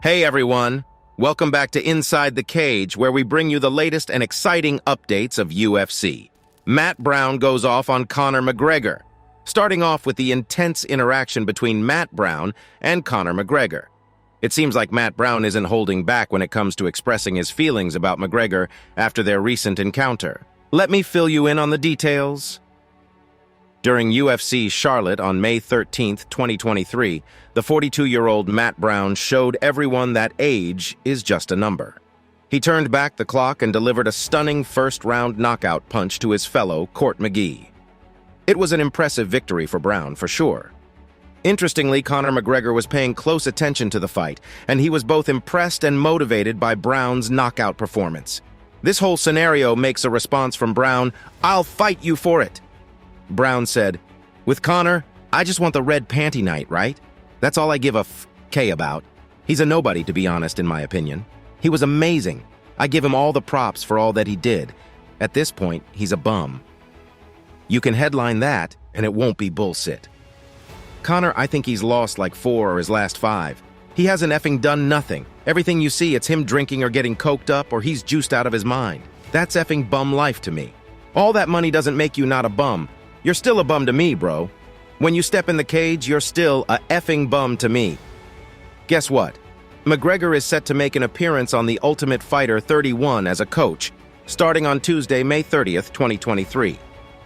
Hey everyone, welcome back to Inside the Cage, where we bring you the latest and exciting updates of UFC. Matt Brown goes off on Conor McGregor, starting off with the intense interaction between Matt Brown and Conor McGregor. It seems like Matt Brown isn't holding back when it comes to expressing his feelings about McGregor after their recent encounter. Let me fill you in on the details. During UFC Charlotte on May 13, 2023, the 42-year-old Matt Brown showed everyone that age is just a number. He turned back the clock and delivered a stunning first-round knockout punch to his fellow Court McGee. It was an impressive victory for Brown, for sure. Interestingly, Conor McGregor was paying close attention to the fight, and he was both impressed and motivated by Brown's knockout performance. This whole scenario makes a response from Brown, "I'll fight you for it." Brown said, "With Conor, I just want the red panty night, right? That's all I give a f**k about. He's a nobody, to be honest, in my opinion. He was amazing. I give him all the props for all that he did. At this point, he's a bum." You can headline that, and it won't be bullshit. Conor, I think he's lost like 4 or his last 5. He hasn't effing done nothing. Everything you see, it's him drinking or getting coked up, or he's juiced out of his mind. That's effing bum life to me. All that money doesn't make you not a bum. You're still a bum to me, bro. When you step in the cage, you're still a effing bum to me. Guess what? McGregor is set to make an appearance on The Ultimate Fighter 31 as a coach, starting on Tuesday, May 30th, 2023.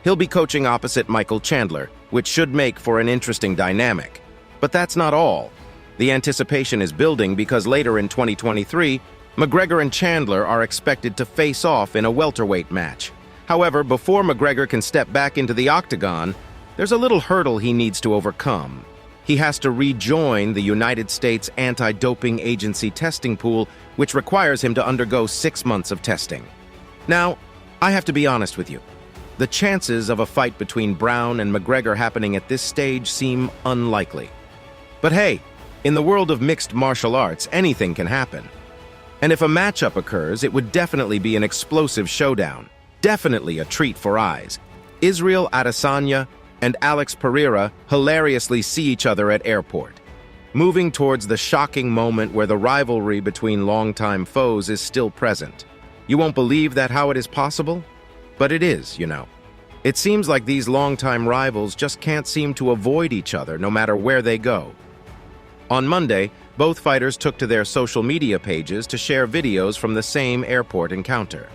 He'll be coaching opposite Michael Chandler, which should make for an interesting dynamic. But that's not all. The anticipation is building because later in 2023, McGregor and Chandler are expected to face off in a welterweight match. However, before McGregor can step back into the octagon, there's a little hurdle he needs to overcome. He has to rejoin the United States Anti-Doping Agency testing pool, which requires him to undergo 6 months of testing. Now, I have to be honest with you. The chances of a fight between Brown and McGregor happening at this stage seem unlikely. But hey, in the world of mixed martial arts, anything can happen. And if a matchup occurs, it would definitely be an explosive showdown. Definitely a treat for eyes. Israel Adesanya and Alex Pereira hilariously see each other at airport, moving towards the shocking moment where the rivalry between longtime foes is still present. You won't believe that how it is possible? But it is, you know. It seems like these longtime rivals just can't seem to avoid each other no matter where they go. On Monday, both fighters took to their social media pages to share videos from the same airport encounter.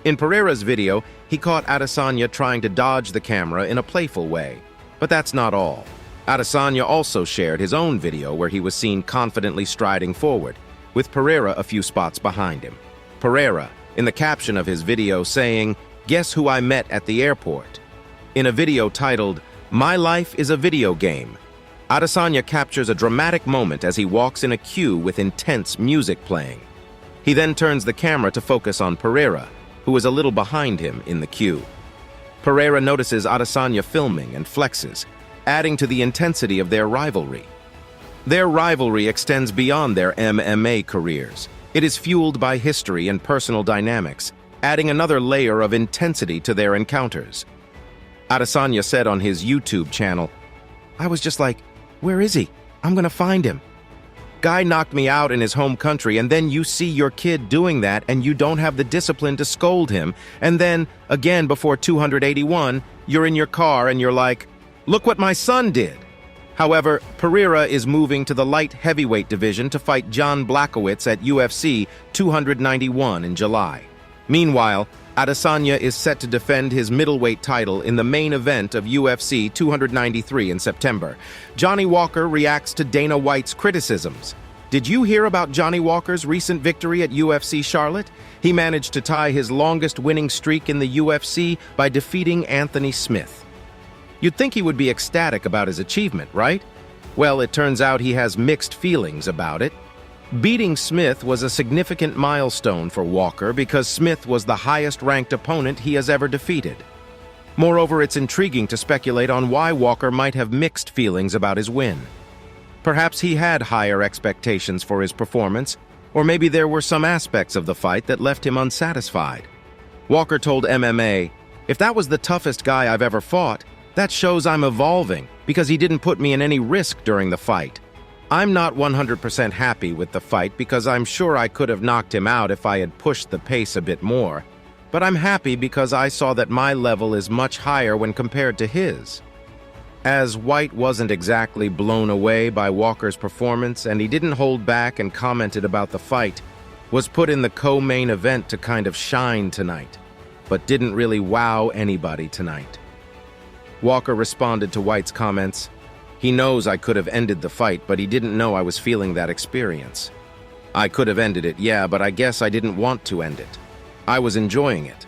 In Pereira's video, he caught Adesanya trying to dodge the camera in a playful way. But that's not all. Adesanya also shared his own video where he was seen confidently striding forward, with Pereira a few spots behind him. Pereira, in the caption of his video, saying, "Guess who I met at the airport?" In a video titled, "My Life is a Video Game," Adesanya captures a dramatic moment as he walks in a queue with intense music playing. He then turns the camera to focus on Pereira, who is a little behind him in the queue. Pereira notices Adesanya filming and flexes, adding to the intensity of their rivalry. Their rivalry extends beyond their MMA careers. It is fueled by history and personal dynamics, adding another layer of intensity to their encounters. Adesanya said on his YouTube channel, "I was just like, where is he? I'm gonna find him. Guy knocked me out in his home country, and then you see your kid doing that and you don't have the discipline to scold him, and then, again before 281, you're in your car and you're like, look what my son did." However, Pereira is moving to the light heavyweight division to fight John Blachowicz at UFC 291 in July. Meanwhile, Adesanya is set to defend his middleweight title in the main event of UFC 293 in September. Johnny Walker reacts to Dana White's criticisms. Did you hear about Johnny Walker's recent victory at UFC Charlotte? He managed to tie his longest winning streak in the UFC by defeating Anthony Smith. You'd think he would be ecstatic about his achievement, right? Well, it turns out he has mixed feelings about it. Beating Smith was a significant milestone for Walker because Smith was the highest-ranked opponent he has ever defeated. Moreover, it's intriguing to speculate on why Walker might have mixed feelings about his win. Perhaps he had higher expectations for his performance, or maybe there were some aspects of the fight that left him unsatisfied. Walker told MMA, "If that was the toughest guy I've ever fought, that shows I'm evolving because he didn't put me in any risk during the fight. I'm not 100% happy with the fight because I'm sure I could have knocked him out if I had pushed the pace a bit more, but I'm happy because I saw that my level is much higher when compared to his. As White wasn't exactly blown away by Walker's performance and he didn't hold back and commented about the fight, was put in the co-main event to kind of shine tonight, but didn't really wow anybody tonight. Walker responded to White's comments. He knows I could have ended the fight, but he didn't know I was feeling that experience. I could have ended it, yeah, but I guess I didn't want to end it. I was enjoying it.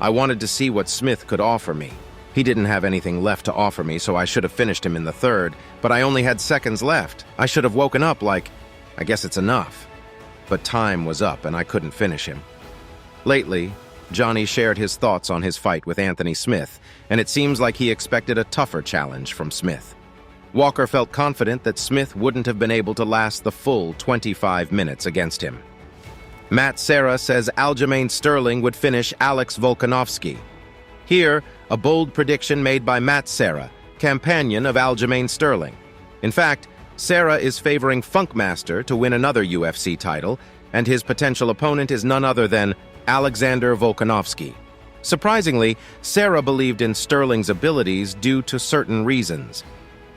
I wanted to see what Smith could offer me. He didn't have anything left to offer me, so I should have finished him in the third, but I only had seconds left. I should have woken up like, I guess it's enough. But time was up and I couldn't finish him. Lately, Johnny shared his thoughts on his fight with Anthony Smith, and it seems like he expected a tougher challenge from Smith. Walker felt confident that Smith wouldn't have been able to last the full 25 minutes against him. Matt Serra says Aljamain Sterling would finish Alex Volkanovski. Here, a bold prediction made by Matt Serra, companion of Aljamain Sterling. In fact, Serra is favoring Funkmaster to win another UFC title, and his potential opponent is none other than Alexander Volkanovski. Surprisingly, Serra believed in Sterling's abilities due to certain reasons.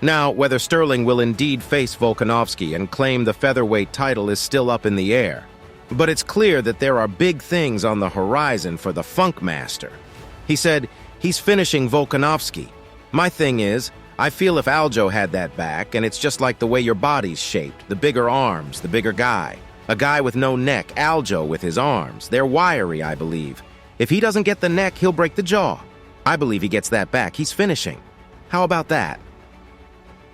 Now, whether Sterling will indeed face Volkanovski and claim the featherweight title is still up in the air. But it's clear that there are big things on the horizon for the Funkmaster. He said, he's finishing Volkanovski. My thing is, I feel if Aljo had that back, and it's just like the way your body's shaped, the bigger arms, the bigger guy. A guy with no neck, Aljo with his arms. They're wiry, I believe. If he doesn't get the neck, he'll break the jaw. I believe he gets that back. He's finishing. How about that?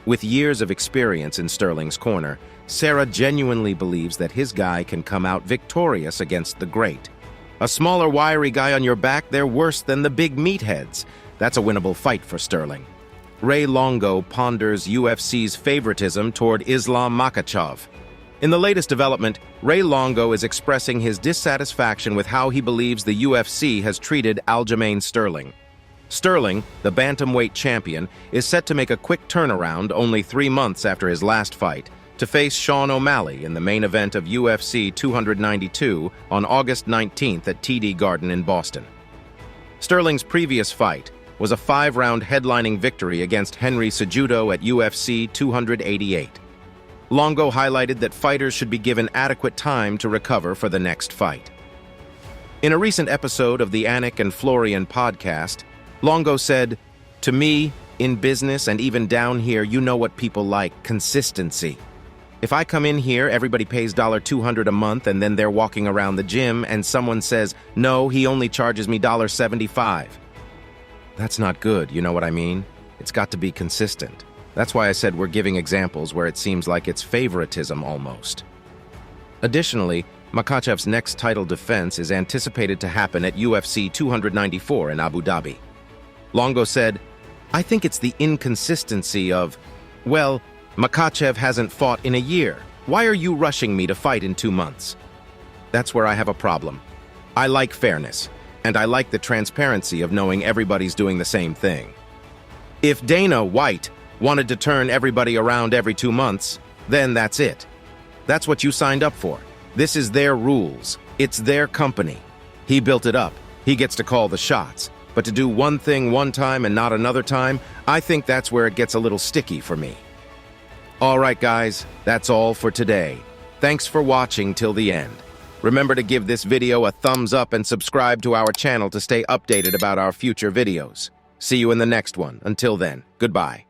With years of experience in Sterling's corner, Serra genuinely believes that his guy can come out victorious against the great. A smaller, wiry guy on your back, they're worse than the big meatheads. That's a winnable fight for Sterling. Ray Longo ponders UFC's favoritism toward Islam Makhachev. In the latest development, Ray Longo is expressing his dissatisfaction with how he believes the UFC has treated Aljamain Sterling. Sterling, the bantamweight champion, is set to make a quick turnaround only 3 months after his last fight, to face Sean O'Malley in the main event of UFC 292 on August 19th at TD Garden in Boston. Sterling's previous fight was a 5-round headlining victory against Henry Cejudo at UFC 288. Longo highlighted that fighters should be given adequate time to recover for the next fight. In a recent episode of the Anik and Florian podcast, Longo said, "To me, in business and even down here, you know what people like, consistency. If I come in here, everybody pays $200 a month, and then they're walking around the gym, and someone says, no, he only charges me $75. That's not good, you know what I mean? It's got to be consistent. That's why I said we're giving examples where it seems like it's favoritism almost." Additionally, Makhachev's next title defense is anticipated to happen at UFC 294 in Abu Dhabi. Longo said, "I think it's the inconsistency of, well, Makhachev hasn't fought in a year. Why are you rushing me to fight in 2 months?" That's where I have a problem. I like fairness, and I like the transparency of knowing everybody's doing the same thing. If Dana White wanted to turn everybody around every 2 months, then that's it. That's what you signed up for. This is their rules. It's their company. He built it up. He gets to call the shots. But to do one thing one time and not another time, I think that's where it gets a little sticky for me. All right, guys, that's all for today. Thanks for watching till the end. Remember to give this video a thumbs up and subscribe to our channel to stay updated about our future videos. See you in the next one. Until then, goodbye.